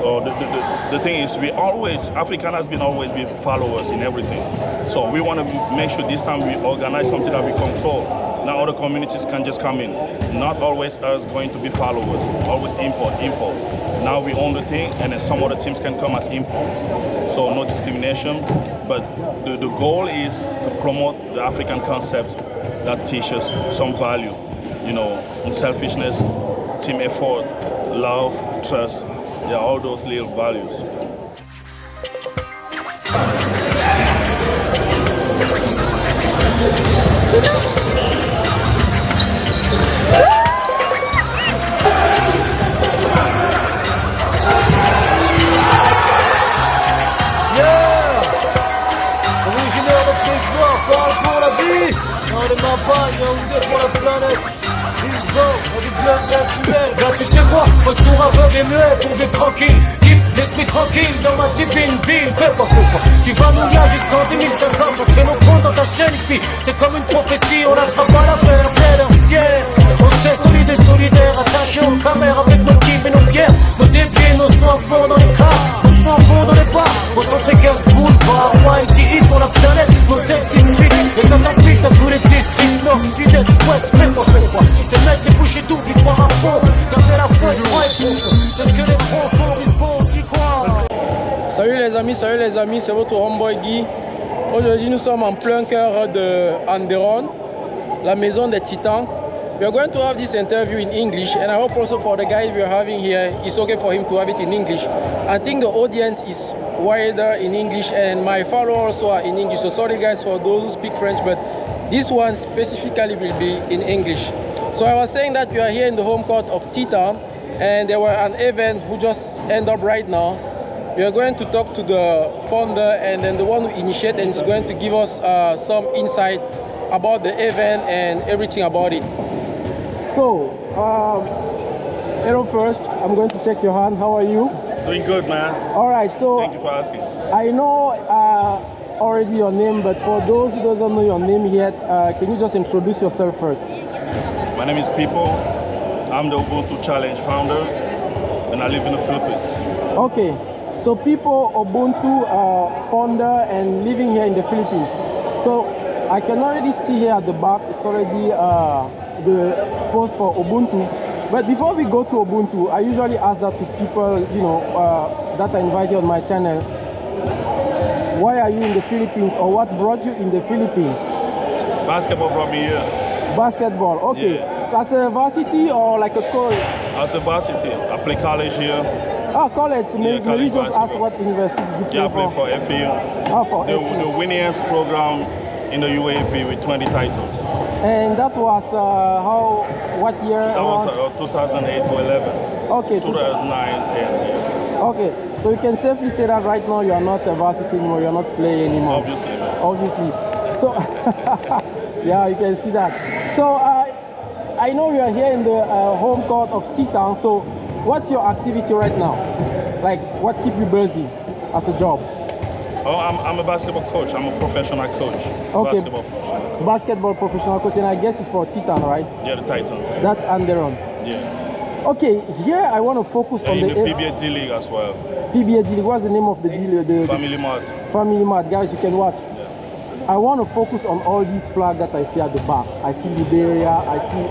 The thing is, African has been always been followers in everything. So we want to make sure this time we organize something that we control. Now other communities can just come in. Not always us going to be followers, always import. Now we own the thing, and then some other teams can come as import. So no discrimination, but the goal is to promote the African concept that teaches some value, unselfishness, team effort, love, trust. Yeah, all those little values. Originaire d'Afrique noire, parle pour la vie. Dans les campagnes, on est pour la planète. Là tu sais quoi, retour aveugle et muet pour vivre tranquille. Keep l'esprit tranquille dans ma tipine ville. Fais pas. Tu vas nous lier jusqu'en 2050. On fait nos comptes dans ta chaîne fille. C'est comme une prophétie, on lâchera pas la terre. On sait solide et solidaire, attachés aux caméras avec nos kiffs et nos pierres. Nos dépieds, nos soins fond dans les cars. Nos soins fond dans les bars. Au centre 15 boulevard, YTI pour la planète. Nos textes street, et ça s'applique dans tous les districts. Nord, sud-est, ouest, fais quoi. C'est mettre les bouches et tout, puis croire à fond. Garder la foi, c'est ce que les pros font, ils vont aussi croire. Salut les amis, c'est votre homeboy Guy. Aujourd'hui nous sommes en plein cœur de Anderon, la maison des titans. We are going to have this interview in English, and I hope also for the guy we are having here, it's okay for him to have it in English. I think the audience is wider in English, and my followers also are in English. So sorry guys for those who speak French, but this one specifically will be in English. So I was saying that we are here in the home court of Titan, and there were an event who just ended up right now. We are going to talk to the founder and then the one who initiated, and is going to give us some insight about the event and everything about it. So, hello first, I'm going to shake your hand. How are you? Doing good, man. All right, so thank you for asking. I know already your name, but for those who don't know your name yet, can you just introduce yourself first? My name is PIPO. I'm the UBUNTU Challenge founder, and I live in the Philippines. Okay, so PIPO, UBUNTU founder and living here in the Philippines. So I can already see here at the back, it's already the post for UBUNTU. But before we go to UBUNTU, I usually ask that to people, that I invite you on my channel. Why are you in the Philippines, or what brought you in the Philippines? Basketball brought me here. Basketball, okay. Yeah. So as a varsity or like a coach? As a varsity. I play college here. Oh, college. So yeah, maybe just basketball. ask what university did you play I play for FAU. Oh, for the winningest program in the UAP with 20 titles. And that was what year? That was 2008 to 11. Okay. 2009, 10. Yeah. Okay, so you can safely say that right now you are not a varsity anymore, you are not playing anymore. Obviously, man. Obviously. So, yeah, you can see that. So, I know you are here in the home court of Titan. So, what's your activity right now? Like, what keep you busy as a job? Oh, I'm a basketball coach. I'm a professional coach. Okay. Basketball professional coach. Basketball professional coach, and I guess it's for Titan, right? Yeah, the Titans. That's Anderon. Yeah. Okay, here I want to focus on in the PBA League as well. PBA League. What's the name of the deal? Family Mart. Family Mart, guys, you can watch. Yeah. I want to focus on all these flags that I see at the back. I see Liberia, I see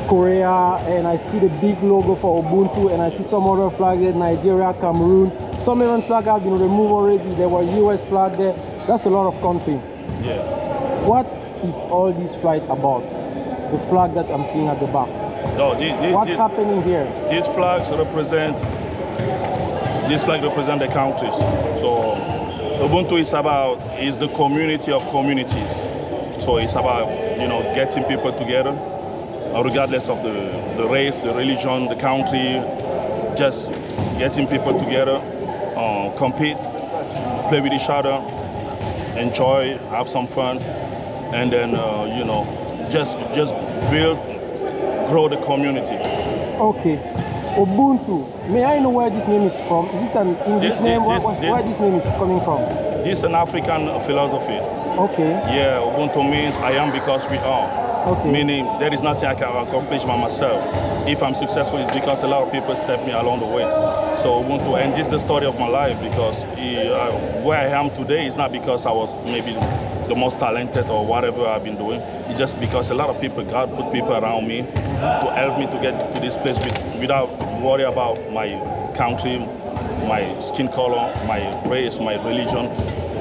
Korea, and I see the big logo for UBUNTU, and I see some other flags there, Nigeria, Cameroon. Some even flags have been removed already. There were US flag there. That's a lot of country. Yeah. What is all this flag about? The flag that I'm seeing at the back. No, what's happening here? These flags represent the countries. So UBUNTU is the community of communities. So it's about getting people together, regardless of the race, the religion, the country. Just getting people together, compete, play with each other, enjoy, have some fun, and then just build. Grow the community. Okay. UBUNTU. May I know where this name is from? Is it an English name? Where this name is coming from? This is an African philosophy. Okay. Yeah, UBUNTU means I am because we are. Okay. Meaning there is nothing I can accomplish by myself. If I'm successful, it's because a lot of people step me along the way. So Ubuntu, and this is the story of my life, because where I am today is not because I was maybe the most talented or whatever I've been doing. It's just because a lot of people, God put people around me to help me to get to this place without worry about my country, my skin color, my race, my religion,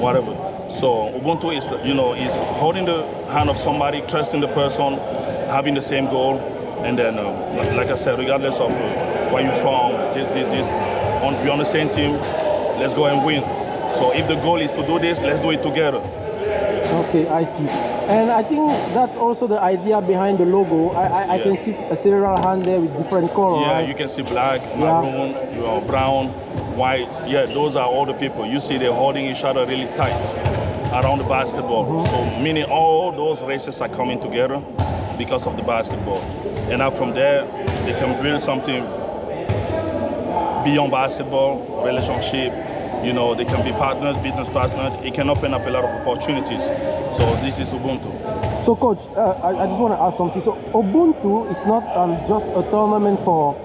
whatever. So Ubuntu is, is holding the hand of somebody, trusting the person, having the same goal, and then, like I said, regardless of where you're from, we're on the same team, let's go and win. So if the goal is to do this, let's do it together. Okay, I see. And I think that's also the idea behind the logo. I can see several hands there with different colors. Yeah, right? you can see black, maroon, brown, white. Yeah, those are all the people. You see they're holding each other really tight around the basketball. So meaning all those races are coming together because of the basketball. And now from there, they can build something beyond basketball, relationship. They can be partners, business partners. It can open up a lot of opportunities. So this is Ubuntu. So Coach, I just want to ask something. So Ubuntu is not just a tournament for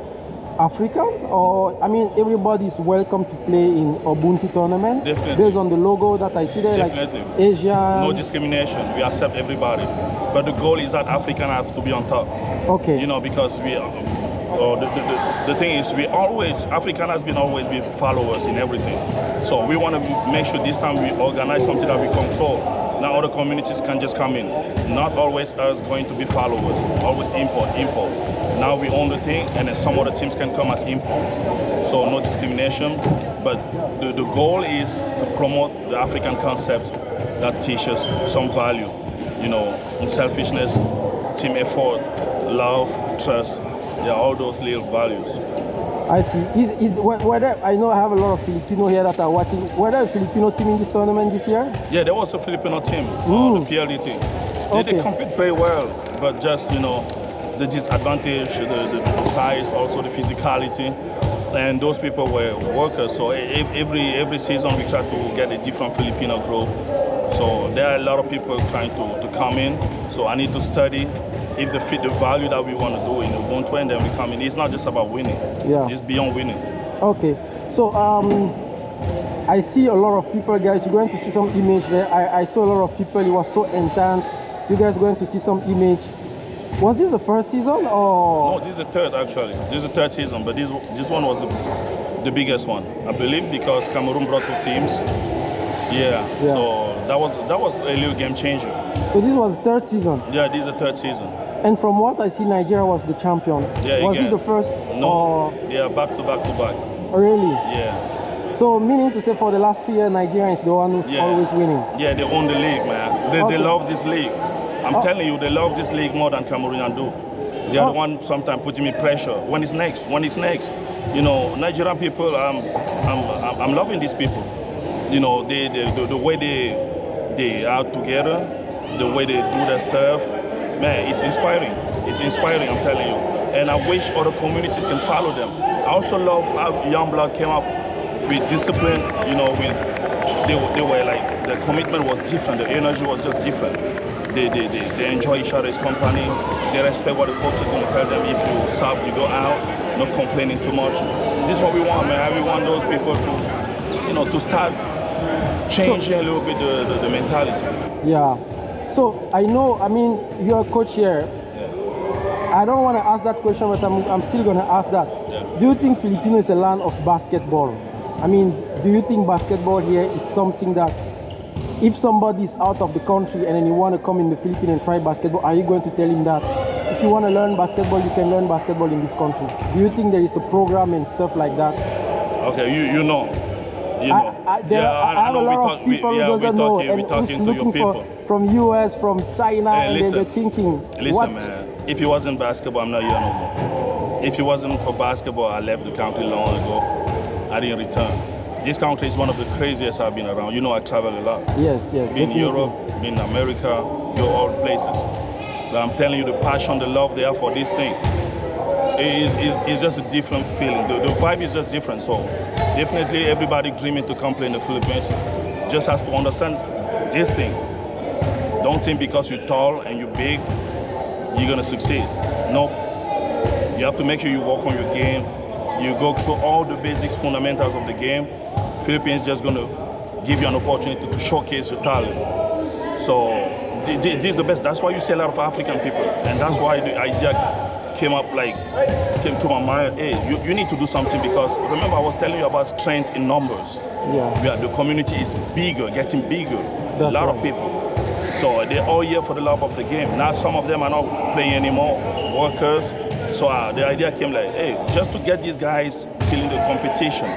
African, or everybody is welcome to play in Ubuntu tournament? Definitely. Based on the logo that I see there, Definitely. Like Asian. No discrimination. We accept everybody. But the goal is that African has to be on top. Okay. Because we the thing is, African has been always be followers in everything. So we want to make sure this time we organize something that we control. Now other communities can just come in. Not always us going to be followers, always import. Now we own the thing, and then some other teams can come as import. So no discrimination, but the goal is to promote the African concept that teaches some value, unselfishness, team effort, love, trust. Yeah, all those little values. I see. Whether I know I have a lot of Filipino here that are watching. Were there a Filipino team in this tournament this year? Yeah, there was a Filipino team, the PLD team. They compete very well, but just the disadvantage, the size, also the physicality, and those people were workers. So every season we try to get a different Filipino group. So there are a lot of people trying to come in. So I need to study if they fit the value that we want to do in Ubuntu, and then we come in. It's not just about winning. Yeah. It's beyond winning. Okay. So I see a lot of people, guys. You're going to see some image there. I saw a lot of people. It was so intense. You guys are going to see some image. Was this the first season or? No, this is the third actually. This is the third season, but this one was the biggest one, I believe, because Cameroon brought 2 teams. Yeah. So that was a little game changer. So this was the third season? Yeah, this is the third season. And from what I see, Nigeria was the champion. Yeah, was it the first? No. Yeah, back to back. Oh, really? Yeah. So meaning to say for the last 3 years, Nigeria is the one who's always winning? Yeah, they own the league, man. They love this league. I'm telling you, they love this league more than Cameroonian do. They are the one sometimes putting me pressure. When it's next? Nigerian people, I'm loving these people. The way they are together, the way they do their stuff, man, it's inspiring. It's inspiring, I'm telling you. And I wish other communities can follow them. I also love how young blood came up with discipline, they were like, the commitment was different, the energy was just different. They enjoy each other's company, they respect what the coach is going to tell them. If you sub, you go out, not complaining too much. This is what we want, man. We want those people to start changing a little bit the mentality. Yeah. So you're a coach here. Yeah. I don't want to ask that question, but I'm still going to ask that. Yeah. Do you think Filipino is a land of basketball? Do you think basketball here is something that if somebody is out of the country and then you want to come in the Philippines and try basketball, are you going to tell him that if you want to learn basketball, you can learn basketball in this country? Do you think there is a program and stuff like that? Okay, you know. I have a lot of people who doesn't know and who's looking from US, from China, and they're thinking, listen, man, if it wasn't basketball, I'm not here no more. If it wasn't for basketball, I left the country long ago. I didn't return. This country is one of the craziest I've been around. I travel a lot. Yes. Been in Europe, been in America, go all places. But I'm telling you, the passion, the love they have for this thing, it's just a different feeling. The vibe is just different. So definitely everybody dreaming to come play in the Philippines just has to understand this thing. Don't think because you're tall and you're big, you're gonna succeed. Nope. You have to make sure you work on your game, You go through all the basics, fundamentals of the game. Philippines just going to give you an opportunity to showcase your talent. So this is the best. That's why you see a lot of African people, and that's why the idea came to my mind. Hey, you need to do something, because remember I was telling you about strength in numbers. Yeah. The community is bigger, getting bigger. That's a lot right. of people. So they're all here for the love of the game. Now some of them are not playing anymore, workers. So the idea came like, hey, just to get these guys feeling the competition,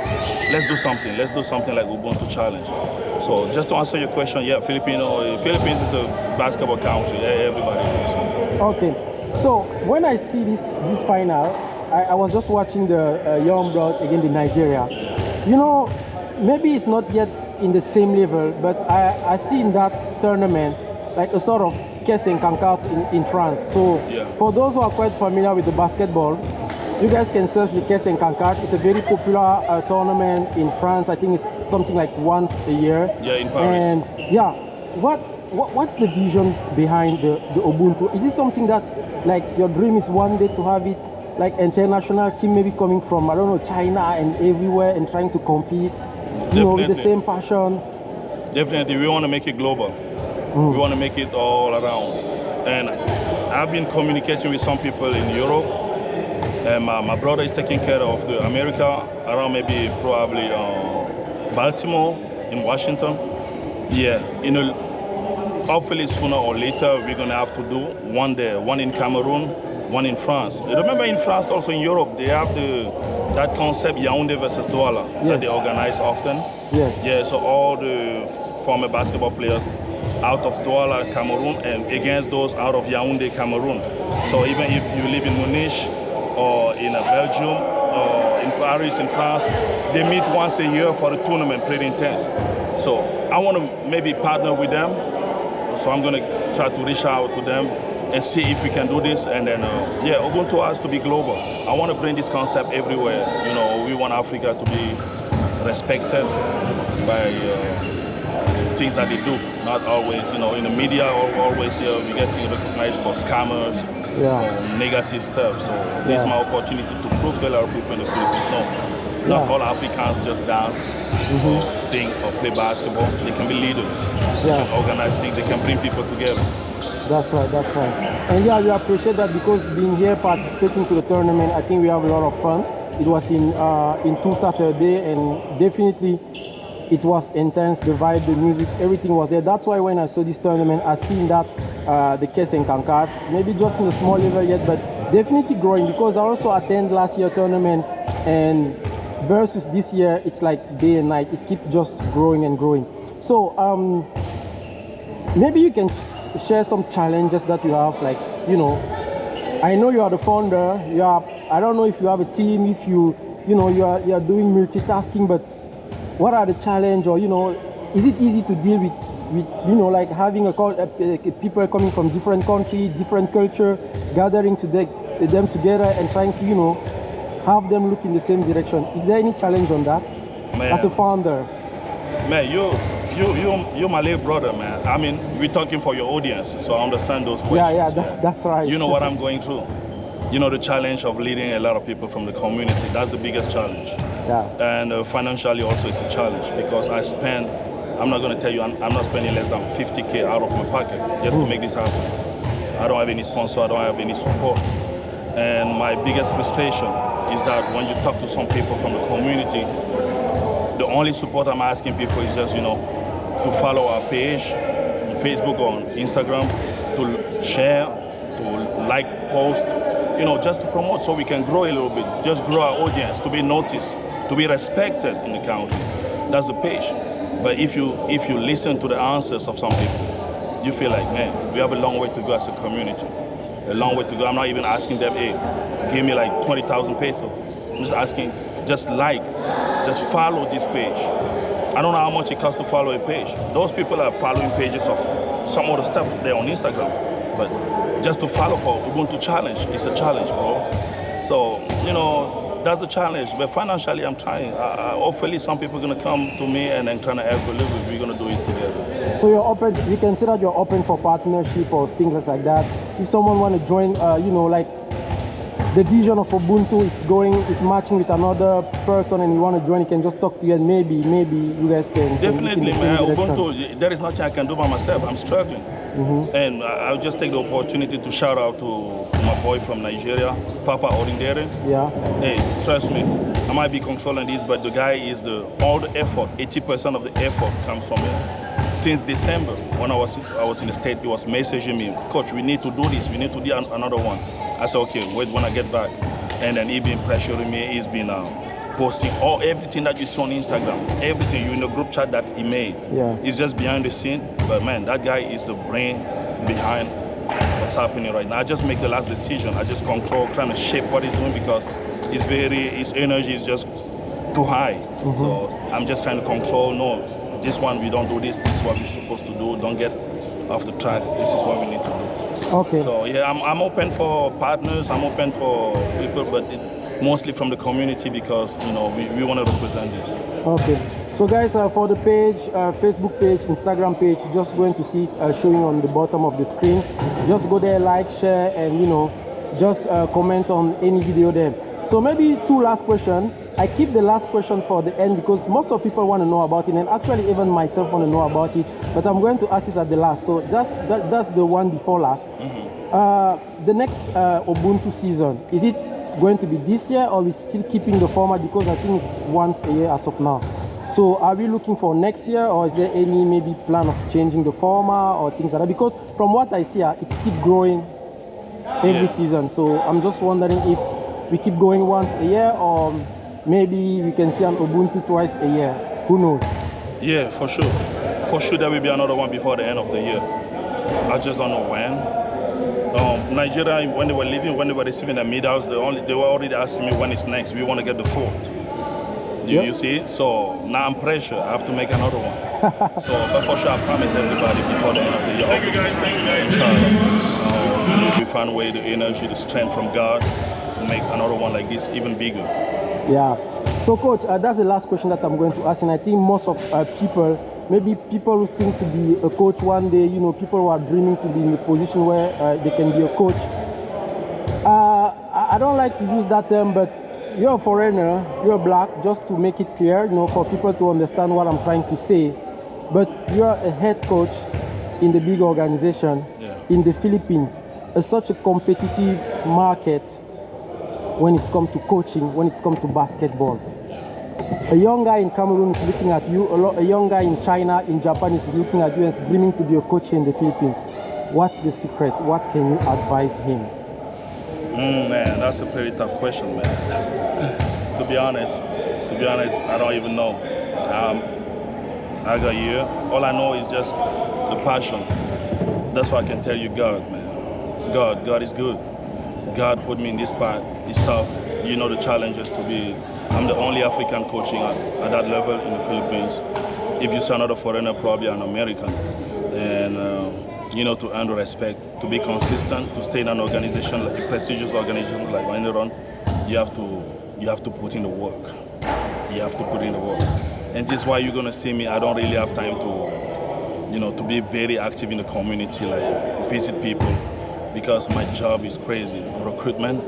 let's do something. Let's do something like Ubuntu Challenge. So just to answer your question, yeah, Philippines is a basketball country. Yeah, everybody knows. Okay, so when I see this final, I was just watching the Young Bloods against the Nigeria. You know, maybe it's not yet in the same level, but I see in that tournament like a sort of caisse and cancart in France. So for those who are quite familiar with the basketball, you guys can search the caisse and cancart. It's a very popular tournament in France. I think it's something like once a year. Yeah, in Paris. And yeah, what's the vision behind the Ubuntu? Is this something that, like, your dream is one day to have it like international team, maybe coming from, I don't know, China and everywhere, and trying to compete, you know, with the same passion? Definitely, we want to make it global. We want to make it all around. And I've been communicating with some people in Europe. And my brother is taking care of the America, around maybe probably Baltimore, in Washington. Yeah, hopefully sooner or later we're going to have to do one there, one in Cameroon, one in France. Remember, in France, also in Europe, they have that concept Yaoundé versus Douala that they organize often. Yes. Yeah, so all the former basketball players out of Douala, Cameroon, and against those out of Yaoundé, Cameroon. So even if you live in Munich or in Belgium or in Paris, in France, they meet once a year for the tournament, pretty intense. So I want to maybe partner with them. So I'm going to try to reach out to them and see if we can do this. And then, yeah, Ubuntu has to be global. I want to bring this concept everywhere. You know, we want Africa to be respected by things that they do. Not always, you know, in the media, always we getting recognized for scammers, or negative stuff. So this is my opportunity to prove to a lot of people in the Philippines, no, not all Africans just dance, or sing, or play basketball. They can be leaders. They can organize things. They can bring people together. That's right, that's right. And yeah, we appreciate that, because being here, participating to the tournament, I think we have a lot of fun. It was in 2 Saturdays, and definitely it was intense. The vibe, the music, everything was there. That's why when I saw this tournament, I seen that the caisse and cancart, maybe just in a small level yet, but definitely growing, because I also attended last year tournament, and versus this year, it's like day and night. It keeps just growing and growing. So maybe you can share some challenges that you have, like, you know, I know you are the founder. I don't know if you have a team, if you are doing multitasking, but what are the challenges, or, you know, is it easy to deal with you know, like having people coming from different countries, different culture, gathering them together and trying to, you know, have them look in the same direction? Is there any challenge on that, man, as a founder? Man, you're my little brother, man. I mean, we're talking for your audience, so I understand those questions. Yeah, that's right. You know what I'm going through. You know, the challenge of leading a lot of people from the community. That's the biggest challenge. Yeah. And financially also it's a challenge, because I'm not going to tell you, I'm not spending less than 50K out of my pocket just to make this happen. I don't have any sponsor, I don't have any support. And my biggest frustration is that when you talk to some people from the community, the only support I'm asking people is just, you know, to follow our page on Facebook or on Instagram, to share, to like post, you know, just to promote so we can grow a little bit, just grow our audience, to be noticed, to be respected in the country. That's the page. But if you listen to the answers of some people, you feel like, man, we have a long way to go as a community. A long way to go. I'm not even asking them, hey, give me like 20,000 pesos. I'm just asking, just follow this page. I don't know how much it costs to follow a page. Those people are following pages of some other stuff there on Instagram. But just to follow for Ubuntu Challenge, it's a challenge, bro. So, you know, that's the challenge. But financially, I'm trying. Hopefully, some people are going to come to me and then trying to help a little bit. We're going to do it together. So you're open, you consider you're open for partnership or things like that. If someone want to join, you know, like the vision of Ubuntu is matching with another person and you want to join, you can just talk to you and maybe you guys can Definitely, can man. Ubuntu, there is nothing I can do by myself. I'm struggling. And I'll just take the opportunity to shout out to my boy from Nigeria, Papa Odindere. Yeah. Hey, trust me, I might be controlling this, but the guy is all the effort, 80% of the effort comes from him. Since December, when I was in the States, he was messaging me, Coach, we need to do this, we need to do another one. I said, okay, wait when I get back. And then he's been pressuring me, he's been posting everything that you see on Instagram, everything, you in the group chat that he made. Yeah. He's just behind the scene, but man, that guy is the brain behind what's happening right now. I just make the last decision. I just control, trying to shape what he's doing because his energy is just too high. So I'm just trying to control, no, this one we don't do this is what we're supposed to do, don't get off the track, this is what we need to do. Okay. So yeah, I'm open for partners, I'm open for people, but mostly from the community because, you know, we want to represent this. Okay. So guys, for the page, Facebook page, Instagram page, just going to see it showing on the bottom of the screen. Just go there, like, share, and you know, just comment on any video there. So maybe two last questions. I keep the last question for the end because most of people want to know about it, and actually even myself want to know about it, but I'm going to ask it at the last. So just that's the one before last. The next Ubuntu season, is it going to be this year or are we still keeping the format, because I think it's once a year as of now? So are we looking for next year, or is there any maybe plan of changing the format or things like that? Because from what I see, it keeps growing every season. So I'm just wondering if we keep going once a year, or maybe we can see an Ubuntu twice a year. Who knows? Yeah, for sure. For sure there will be another one before the end of the year. I just don't know when. Nigeria, when they were leaving, when they were receiving the medals, they were already asking me when it's next. We want to get the fourth. You see? So now I'm pressure. I have to make another one. So, but for sure, I promise everybody before the end of the year. Thank you guys. Thank you guys. Inshallah. We find a way, the energy, the strength from God to make another one like this even bigger. Yeah. So, Coach, that's the last question that I'm going to ask, and I think most of people, maybe people who think to be a coach one day, you know, people who are dreaming to be in the position where they can be a coach. I don't like to use that term, but you're a foreigner, you're black, just to make it clear, you know, for people to understand what I'm trying to say. But you're a head coach in the big organization in the Philippines. It's such a competitive market when it's come to coaching, when it's come to basketball. A young guy in Cameroon is looking at you, a young guy in China, in Japan is looking at you and is dreaming to be a coach in the Philippines. What's the secret? What can you advise him? Man, that's a very tough question, man. To be honest, I don't even know. I got here. All I know is just the passion. That's why I can tell you, God, man. God is good. God put me in this part. It's tough. You know the challenges to be. I'm the only African coaching at that level in the Philippines. If you see another foreigner, probably an American. And you know, to earn the respect, to be consistent, to stay in an organization, like a prestigious organization like Run, you have to put in the work. You have to put in the work. And this is why you're gonna see me. I don't really have time to, you know, to be very active in the community, like visit people, because my job is crazy. Recruitment.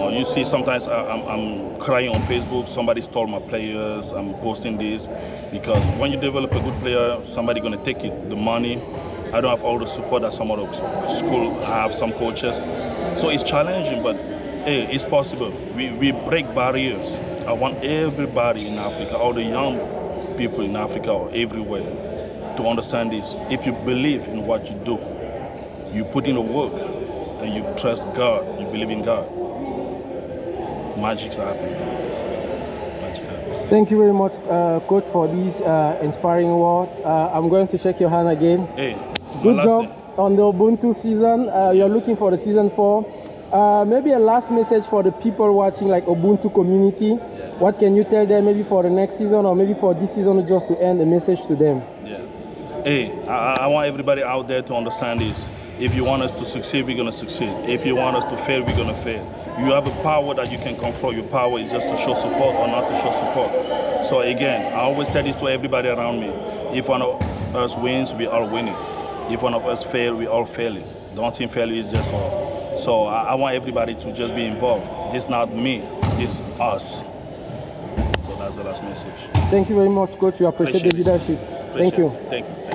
You see, sometimes I'm crying on Facebook. Somebody stole my players. I'm posting this because when you develop a good player, somebody gonna take it. The money. I don't have all the support that some other school have, some coaches. So it's challenging, but hey, it's possible. We break barriers. I want everybody in Africa, all the young people in Africa or everywhere, to understand this. If you believe in what you do, you put in the work, and you trust God, you believe in God, magic's happening. Thank you very much, Coach, for this inspiring word. I'm going to shake your hand again. Hey, good job on the Ubuntu season. You're looking for the season 4. Maybe a last message for the people watching, like Ubuntu community. What can you tell them, maybe for the next season or maybe for this season, just to end a message to them? Hey, I want everybody out there to understand this. If you want us to succeed, we're going to succeed. If you want us to fail, we're going to fail. You have a power that you can control. Your power is just to show support or not to show support. So again, I always tell this to everybody around me. If one of us wins, we all winning. If one of us fail, we all failing. The only thing failure is just So I want everybody to just be involved. This not me, this us. So that's the last message. Thank you very much, Coach. We appreciate the leadership. Thank you. Thank you.